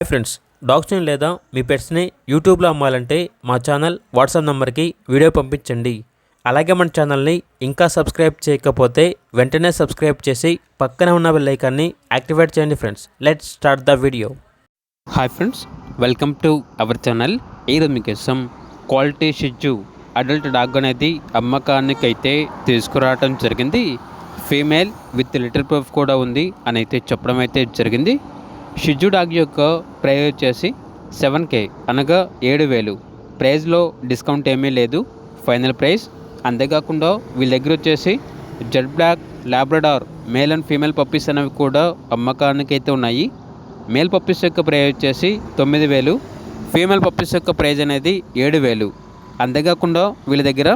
Hi friends, డాగ్స్ని లేదా మీ పెట్స్ని యూట్యూబ్లో అమ్మాలంటే మా ఛానల్ వాట్సాప్ నెంబర్కి వీడియో పంపించండి. అలాగే మన ఛానల్ని ఇంకా సబ్స్క్రైబ్ చేయకపోతే వెంటనే సబ్స్క్రైబ్ చేసి పక్కనే ఉన్న బెల్ ఐకాన్ని యాక్టివేట్ చేయండి. Friends, let's start the video. Hi friends, welcome to our channel. ఈరోజు మీకోసం క్వాలిటీ షిట్జు అడల్ట్ డాగ్ అనేది అమ్మకానికైతే తీసుకురావడం జరిగింది. ఫీమేల్ విత్ లిటిల్ పఫ్ కూడా ఉంది అని అయితే చెప్పడం అయితే జరిగింది. షిట్జు డాగ్ యొక్క ప్రైస్ వచ్చేసి 7K అనగా 7,000. ప్రైస్లో డిస్కౌంట్ ఏమీ లేదు, ఫైనల్ ప్రైస్. అంతేకాకుండా వీళ్ళ దగ్గర వచ్చేసి Z black, Labrador male and female puppies అనేవి కూడా అమ్మకానికి అయితే ఉన్నాయి. మేల్ పప్పీస్ యొక్క ప్రైస్ వచ్చేసి 9,000, ఫీమేల్ పప్పీస్ యొక్క ప్రైస్ అనేది 7,000. అంతేకాకుండా వీళ్ళ దగ్గర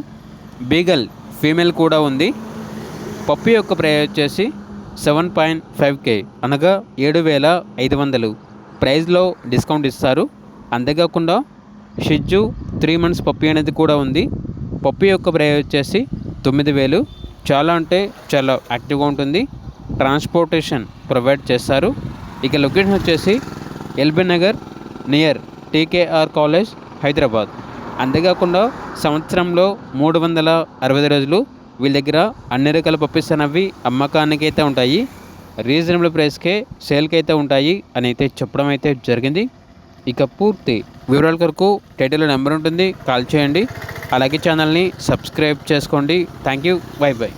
బీగల్ ఫీమేల్ కూడా ఉంది. పప్పీ యొక్క ప్రైస్ వచ్చేసి 7.5K అనగా 7,500. ప్రైస్లో డిస్కౌంట్ ఇస్తారు. అంతేకాకుండా షిట్జు 3 months పప్పీ అనేది కూడా ఉంది. పప్పీ యొక్క ప్రైస్ వచ్చేసి 9,000. చాలా అంటే చాలా యాక్టివ్గా ఉంటుంది. ట్రాన్స్పోర్టేషన్ ప్రొవైడ్ చేస్తారు. ఇక లొకేషన్ వచ్చేసి LB Nagar near TKR college, Hyderabad. అంతేకాకుండా సంవత్సరంలో 365 రోజులు వీళ్ళ దగ్గర అన్ని రకాల పప్పీస్ అనేవి అమ్మకానికి అయితే ఉంటాయి. రీజనబుల్ ప్రైస్కే సేల్కి అయితే ఉంటాయి అని అయితే చెప్పడం అయితే జరిగింది. ఇక పూర్తి వివరాల కొరకు టైటిల్లో నెంబర్ ఉంటుంది, కాల్ చేయండి. అలాగే ఛానల్ని సబ్స్క్రైబ్ చేసుకోండి. Thank you, by by.